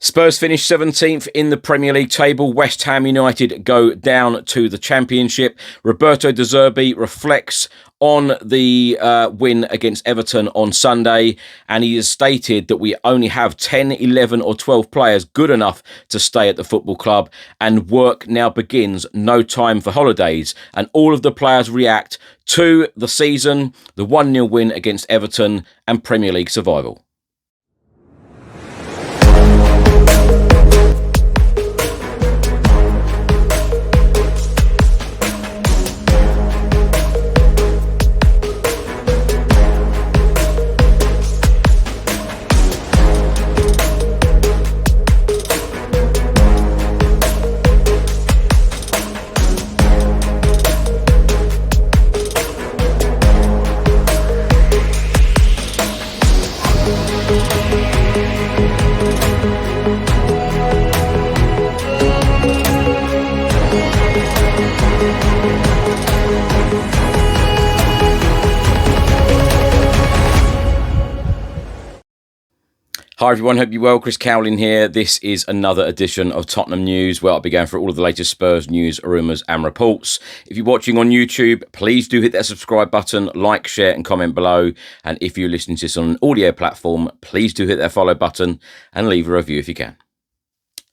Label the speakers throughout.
Speaker 1: Spurs finished 17th in the Premier League table. West Ham United go down to the Championship. Roberto De Zerbi reflects on the win against Everton on Sunday, and he has stated that we only have 10, 11 or 12 players good enough to stay at the football club, and work now begins, no time for holidays. And all of the players react to the season, the 1-0 win against Everton and Premier League survival. Hi everyone, hope you're well. Chris Cowlin here. This is another edition of Tottenham News, where I'll be going through all of the latest Spurs news, rumours and reports. If you're watching on YouTube, please do hit that subscribe button, like, share and comment below. And if you're listening to this on an audio platform, please do hit that follow button and leave a review if you can.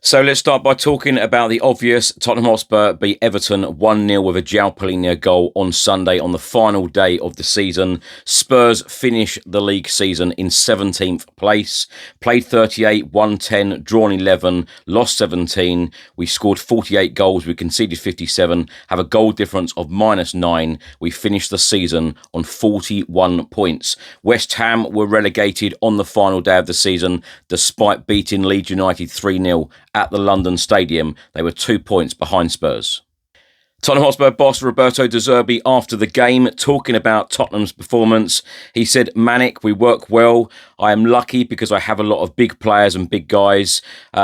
Speaker 1: So let's start by talking about the obvious. Tottenham Hotspur beat Everton 1-0 with a João Palhinha goal on Sunday on the final day of the season. Spurs finish the league season in 17th place. Played 38, won 10, drawn 11, lost 17. We scored 48 goals, we conceded 57, have a goal difference of -9. We finished the season on 41 points. West Ham were relegated on the final day of the season, despite beating Leeds United 3-0 at the London Stadium. They were 2 points behind Spurs. Tottenham Hotspur boss Roberto De Zerbi, after the game, talking about Tottenham's performance, he said, "Manic, we work well. I am lucky because I have a lot of big players and big guys.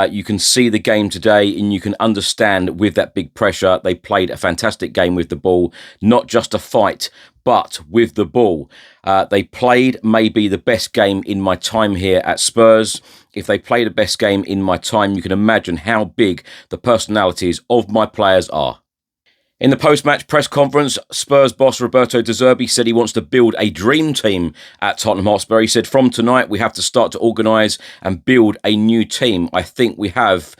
Speaker 1: You can see the game today and you can understand with that big pressure, they played a fantastic game with the ball, not just a fight, but with the ball. They played maybe the best game in my time here at Spurs. If they play the best game in my time, you can imagine how big the personalities of my players are." In the post-match press conference, Spurs boss Roberto De Zerbi said he wants to build a dream team at Tottenham Hotspur. He said, "From tonight, we have to start to organise and build a new team. I think we have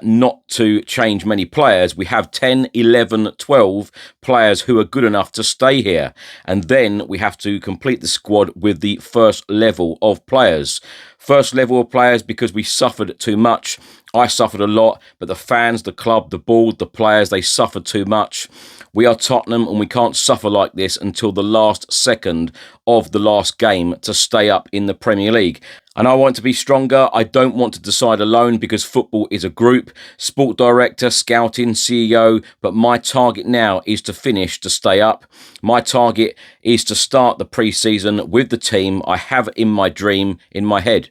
Speaker 1: not to change many players. We have 10, 11, 12 players who are good enough to stay here. And then we have to complete the squad with the first level of players. First level of players because we suffered too much. I suffered a lot, but the fans, the club, the board, the players, they suffered too much. We are Tottenham and we can't suffer like this until the last second of the last game to stay up in the Premier League. And I want to be stronger. I don't want to decide alone because football is a group. Sport director, scouting, CEO. But my target now is to finish to stay up. My target is to start the pre-season with the team I have in my dream in my head."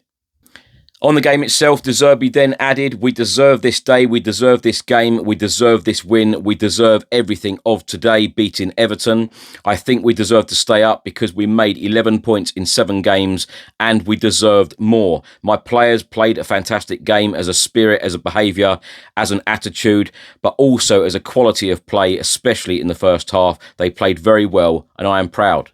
Speaker 1: On the game itself, De Zerbi then added, "We deserve this day, we deserve this game, we deserve this win, we deserve everything of today, beating Everton. I think we deserve to stay up because we made 11 points in 7 games and we deserved more. My players played a fantastic game as a spirit, as a behaviour, as an attitude, but also as a quality of play, especially in the first half. They played very well and I am proud."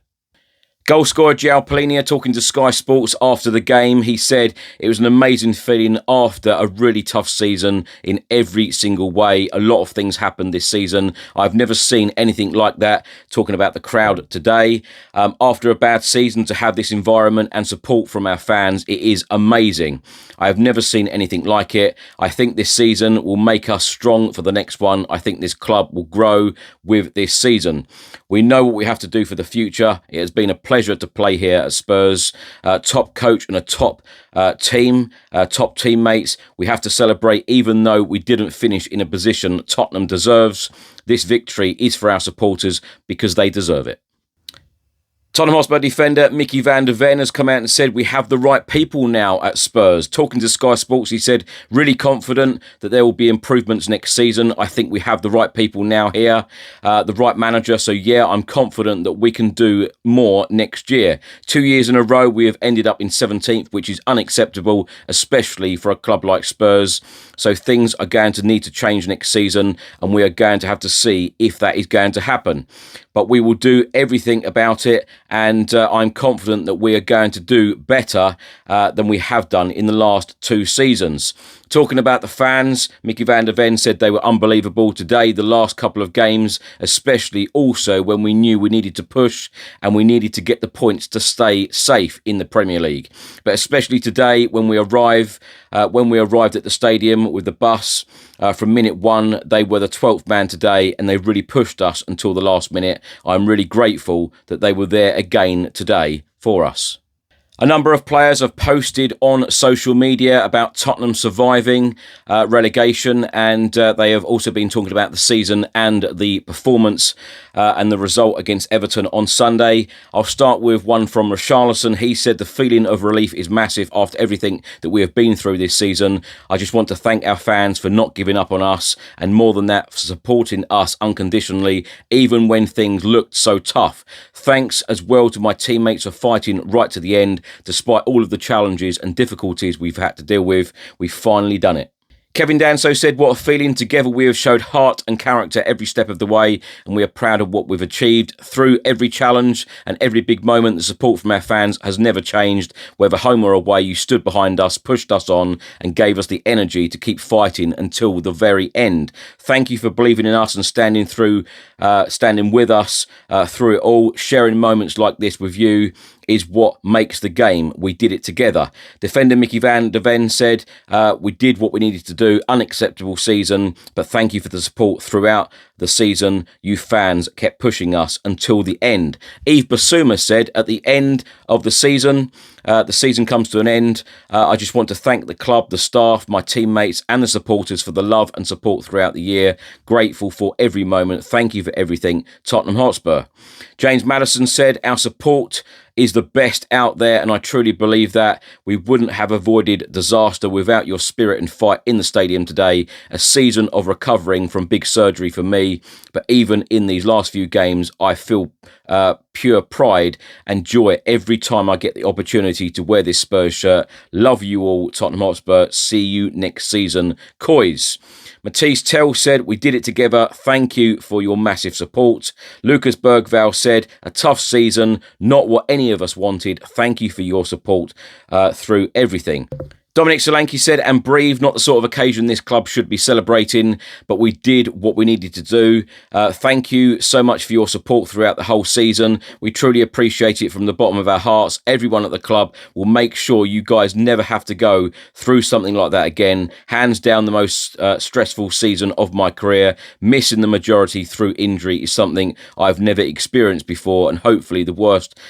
Speaker 1: Goal scorer João Palhinha talking to Sky Sports after the game. He said it was an amazing feeling after a really tough season in every single way. A lot of things happened this season. I've never seen anything like that. Talking about the crowd today. After a bad season, to have this environment and support from our fans, it is amazing. I have never seen anything like it. I think this season will make us strong for the next one. I think this club will grow with this season. We know what we have to do for the future. It has been a pleasure to play here at Spurs. Top coach and a top team, top teammates. We have to celebrate even though we didn't finish in a position Tottenham deserves. This victory is for our supporters because they deserve it. Tottenham Hotspur defender Mickey van der Ven has come out and said we have the right people now at Spurs. Talking to Sky Sports, he said, really confident that there will be improvements next season. I think we have the right people now here, the right manager. So yeah, I'm confident that we can do more next year. 2 years in a row, we have ended up in 17th, which is unacceptable, especially for a club like Spurs. So things are going to need to change next season, and we are going to have to see if that is going to happen. But we will do everything about it, and I'm confident that we are going to do better than we have done in the last 2 seasons. Talking about the fans, Mickey van der Ven said they were unbelievable today, the last couple of games, especially also when we knew we needed to push and we needed to get the points to stay safe in the Premier League. But especially today when we arrived at the stadium with the bus, from minute 1, they were the 12th man today, and they really pushed us until the last minute. I'm really grateful that they were there again today for us. A number of players have posted on social media about Tottenham surviving relegation, and they have also been talking about the season and the performance and the result against Everton on Sunday. I'll start with one from Richarlison. He said the feeling of relief is massive after everything that we have been through this season. I just want to thank our fans for not giving up on us, and more than that, for supporting us unconditionally, even when things looked so tough. Thanks as well to my teammates for fighting right to the end. Despite all of the challenges and difficulties we've had to deal with, we've finally done it. Kevin Danso said, what a feeling. Together we have showed heart and character every step of the way, and we are proud of what we've achieved. Through every challenge and every big moment, the support from our fans has never changed. Whether home or away, you stood behind us, pushed us on, and gave us the energy to keep fighting until the very end. Thank you for believing in us and standing with us through it all. Sharing moments like this with you is what makes the game. We did it together. Defender Mickey van der Ven said, we did what we needed to do. Unacceptable season, but thank you for the support throughout the season. You fans kept pushing us until the end. Yves Basuma said, at the end of the season comes to an end. I just want to thank the club, the staff, my teammates and the supporters for the love and support throughout the year. Grateful for every moment. Thank you for everything, Tottenham Hotspur. James Maddison said, our support is the best out there, and I truly believe that. We wouldn't have avoided disaster without your spirit and fight in the stadium today. A season of recovering from big surgery for me, but even in these last few games, I feel pure pride and joy every time I get the opportunity to wear this Spurs shirt. Love you all, Tottenham Hotspur. See you next season, COYS. Matisse Tell said, we did it together. Thank you for your massive support. Lucas Bergval said, a tough season, not what any of us wanted. Thank you for your support through everything. Dominic Solanke said, and breathe, not the sort of occasion this club should be celebrating, but we did what we needed to do. Thank you so much for your support throughout the whole season. We truly appreciate it from the bottom of our hearts. Everyone at the club will make sure you guys never have to go through something like that again. Hands down, the most stressful season of my career. Missing the majority through injury is something I've never experienced before, and hopefully the worst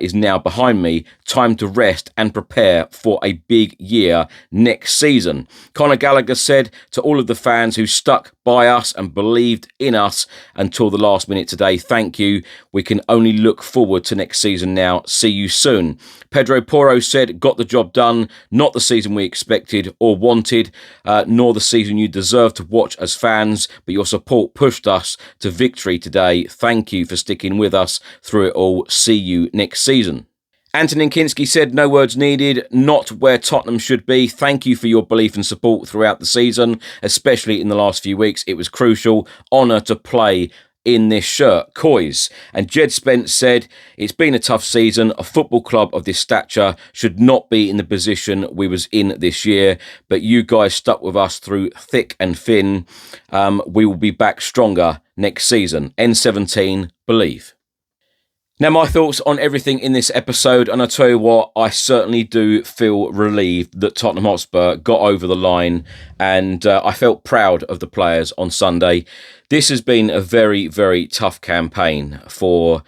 Speaker 1: is now behind me. Time to rest and prepare for a big year next season. Conor Gallagher said, to all of the fans who stuck by us and believed in us until the last minute today, thank you. We can only look forward to next season now. See you soon. Pedro Porro said, got the job done. Not the season we expected or wanted, nor the season you deserve to watch as fans, but your support pushed us to victory today. Thank you for sticking with us through it all. See you next season. Antonin Kinski said, no words needed, not where Tottenham should be. Thank you for your belief and support throughout the season, especially in the last few weeks. It was crucial. Honour to play in this shirt, COYS. And Jed Spence said, it's been a tough season. A football club of this stature should not be in the position we was in this year, but you guys stuck with us through thick and thin. We will be back stronger next season. N17, believe. Now, my thoughts on everything in this episode, and I tell you what, I certainly do feel relieved that Tottenham Hotspur got over the line, and I felt proud of the players on Sunday. This has been a very, very tough campaign for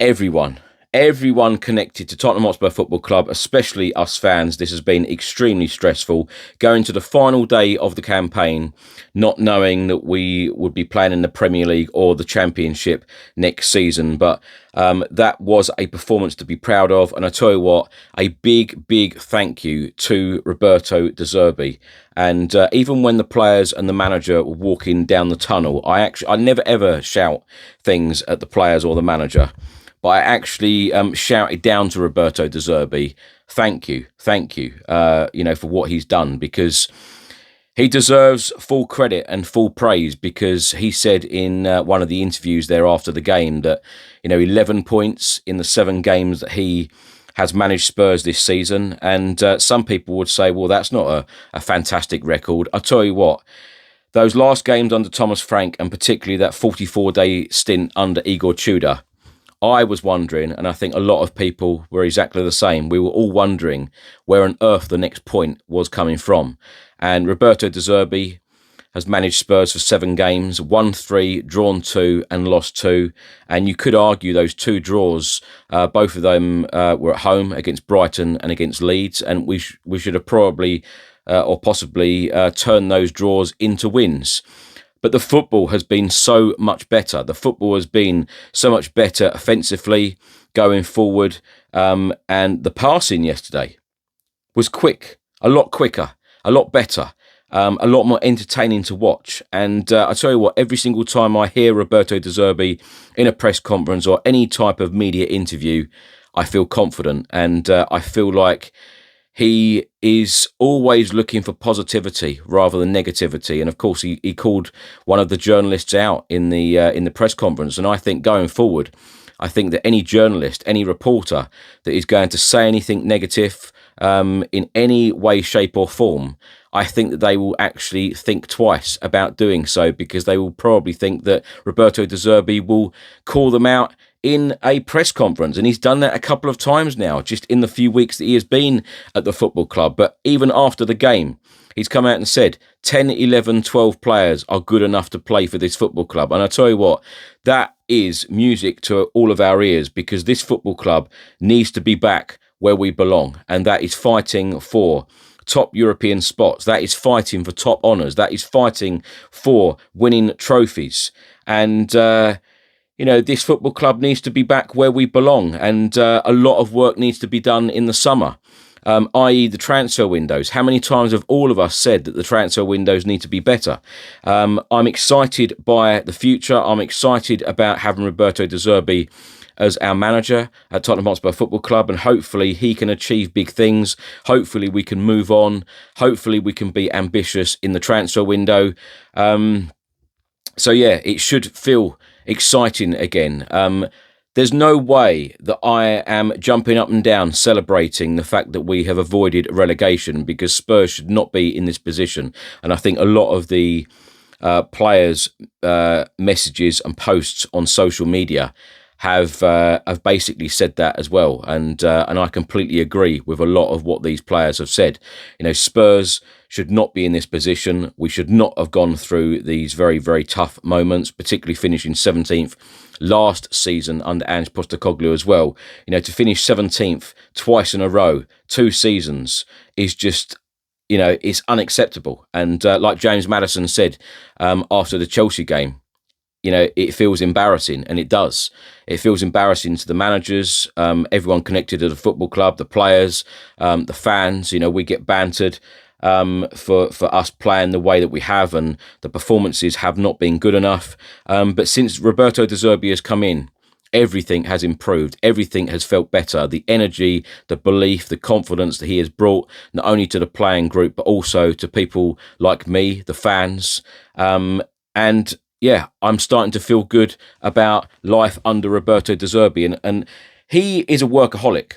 Speaker 1: everyone. everyone connected to Tottenham Hotspur Football Club, especially us fans, this has been extremely stressful. Going to the final day of the campaign, not knowing that we would be playing in the Premier League or the Championship next season. But that was a performance to be proud of. And I tell you what, a big, big thank you to Roberto De Zerbi. And even when the players and the manager were walking down the tunnel, I never ever shout things at the players or the manager, but I actually shouted down to Roberto De Zerbi, thank you, for what he's done, because he deserves full credit and full praise, because he said in one of the interviews there after the game that, 11 points in the 7 games that he has managed Spurs this season. And some people would say, well, that's not a fantastic record. I'll tell you what, those last games under Thomas Frank, and particularly that 44-day stint under Igor Tudor, I was wondering, and I think a lot of people were exactly the same, we were all wondering where on earth the next point was coming from. And Roberto De Zerbi has managed Spurs for 7 games, won 3, drawn 2 and lost 2. And you could argue those 2 draws, both of them were at home against Brighton and against Leeds. And we should have probably or possibly turned those draws into wins. But the football has been so much better. The football has been so much better offensively going forward. And the passing yesterday was quick, a lot quicker, a lot better. A lot more entertaining to watch. And I tell you what, every single time I hear Roberto De Zerbi in a press conference or any type of media interview, I feel confident, and I feel like he is always looking for positivity rather than negativity. And of course, he called one of the journalists out in the press conference. And I think going forward, I think that any journalist, any reporter that is going to say anything negative in any way, shape or form, I think that they will actually think twice about doing so, because they will probably think that Roberto De Zerbi will call them out in a press conference. And he's done that a couple of times now, just in the few weeks that he has been at the football club. But even after the game, he's come out and said 10, 11, 12 players are good enough to play for this football club. And I tell you what, that is music to all of our ears, because this football club needs to be back where we belong. And that is fighting for top European spots. That is fighting for top honours. That is fighting for winning trophies. And, this football club needs to be back where we belong. And a lot of work needs to be done in the summer, i.e. the transfer windows. How many times have all of us said that the transfer windows need to be better? I'm excited by the future. I'm excited about having Roberto De Zerbi as our manager at Tottenham Hotspur Football Club, and hopefully he can achieve big things. Hopefully we can move on. Hopefully we can be ambitious in the transfer window. It should feel exciting again. There's no way that I am jumping up and down celebrating the fact that we have avoided relegation, because Spurs should not be in this position. And I think a lot of the players' messages and posts on social media have basically said that as well, and I completely agree with a lot of what these players have said. Spurs should not be in this position. We should not have gone through these very, very tough moments, particularly finishing 17th last season under Ange Postecoglou as well. To finish 17th twice in a row, 2 seasons, is just, it's unacceptable. And like James Maddison said after the Chelsea game, it feels embarrassing, and it does. It feels embarrassing to the managers, everyone connected to the football club, the players, the fans. We get bantered for us playing the way that we have, and the performances have not been good enough. But since Roberto De Zerbi has come in, everything has improved. Everything has felt better. The energy, the belief, the confidence that he has brought, not only to the playing group, but also to people like me, the fans. I'm starting to feel good about life under Roberto De Zerbi. And he is a workaholic.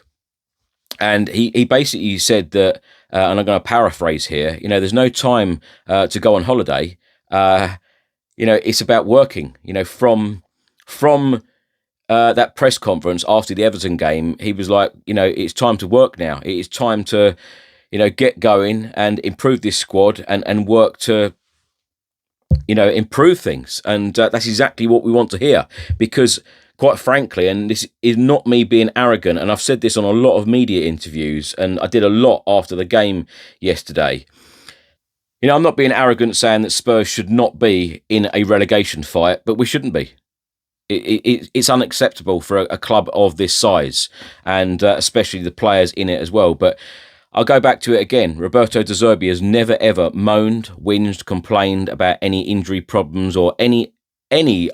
Speaker 1: And he basically said that, and I'm going to paraphrase here, there's no time to go on holiday. It's about working. From that press conference after the Everton game, he was like, it's time to work now. It is time to, get going and improve this squad and work to, improve things. And that's exactly what we want to hear, because quite frankly, and this is not me being arrogant, and I've said this on a lot of media interviews, and I did a lot after the game yesterday. I'm not being arrogant saying that Spurs should not be in a relegation fight, but we shouldn't be. It's unacceptable for a club of this size, and especially the players in it as well. But I'll go back to it again. Roberto De Zerbi has never ever moaned, whinged, complained about any injury problems or any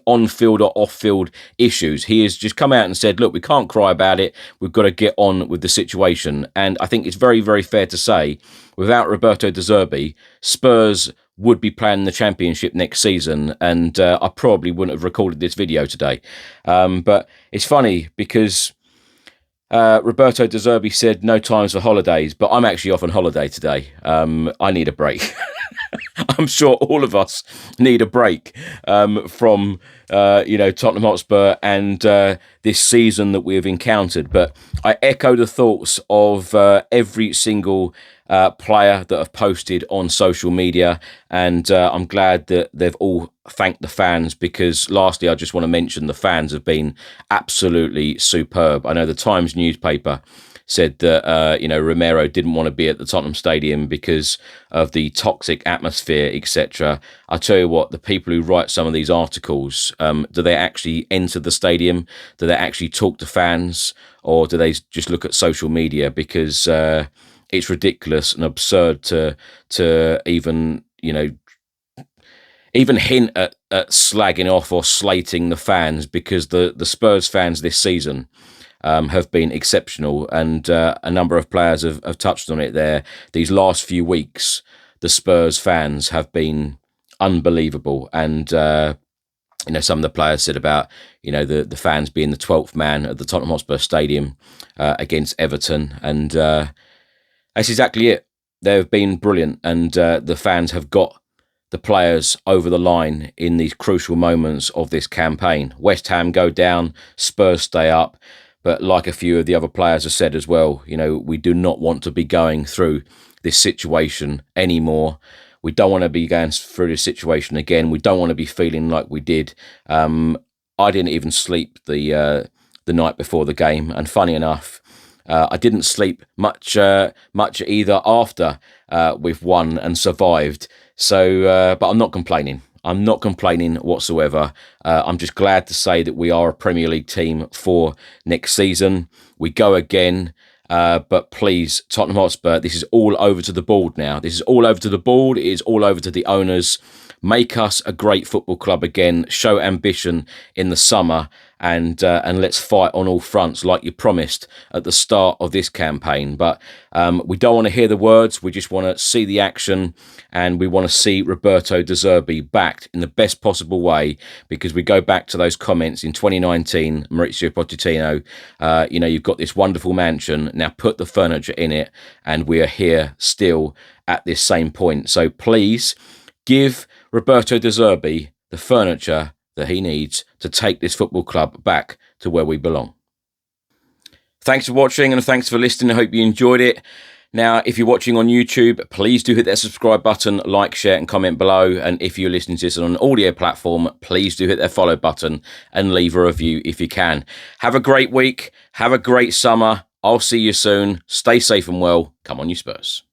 Speaker 1: on-field or off-field issues. He has just come out and said, look, we can't cry about it. We've got to get on with the situation. And I think it's very, very fair to say, without Roberto De Zerbi, Spurs would be playing the Championship next season. And I probably wouldn't have recorded this video today. But it's funny because Roberto De Zerbi said no times for holidays, but I'm actually off on holiday today. I need a break. I'm sure all of us need a break from Tottenham Hotspur and this season that we have encountered. But I echo the thoughts of every single player that have posted on social media, and I'm glad that they've all thanked the fans, because lastly, I just want to mention the fans have been absolutely superb. I know the Times newspaper said that Romero didn't want to be at the Tottenham Stadium because of the toxic atmosphere, etc. I tell you what, the people who write some of these articles, do they actually enter the stadium? Do they actually talk to fans, or do they just look at social media? Because it's ridiculous and absurd to even hint at slagging off or slating the fans, because the Spurs fans this season have been exceptional, and a number of players have touched on it there. These last few weeks, the Spurs fans have been unbelievable, and some of the players said about the fans being the 12th man at the Tottenham Hotspur Stadium against Everton, and that's exactly it. They've been brilliant, and the fans have got the players over the line in these crucial moments of this campaign. West Ham go down, Spurs stay up. But like a few of the other players have said as well, we do not want to be going through this situation anymore. We don't want to be going through this situation again. We don't want to be feeling like we did. I didn't even sleep the night before the game, and funny enough, I didn't sleep much either after we've won and survived. So, but I'm not complaining. I'm not complaining whatsoever. I'm just glad to say that we are a Premier League team for next season. We go again. But please, Tottenham Hotspur, this is all over to the board now. This is all over to the board. It is all over to the owners. Make us a great football club again. Show ambition in the summer, and let's fight on all fronts like you promised at the start of this campaign. But we don't want to hear the words. We just want to see the action, and we want to see Roberto De Zerbi backed in the best possible way, because we go back to those comments in 2019, Mauricio Pochettino, you've got this wonderful mansion, now put the furniture in it, and we are here still at this same point. So please give Roberto De Zerbi the furniture that he needs to take this football club back to where we belong. Thanks for watching, and thanks for listening. I hope you enjoyed it. Now, if you're watching on YouTube, please do hit that subscribe button, like, share, and comment below. And if you're listening to this on an audio platform, please do hit that follow button and leave a review if you can. Have a great week. Have a great summer. I'll see you soon. Stay safe and well. Come on, you Spurs.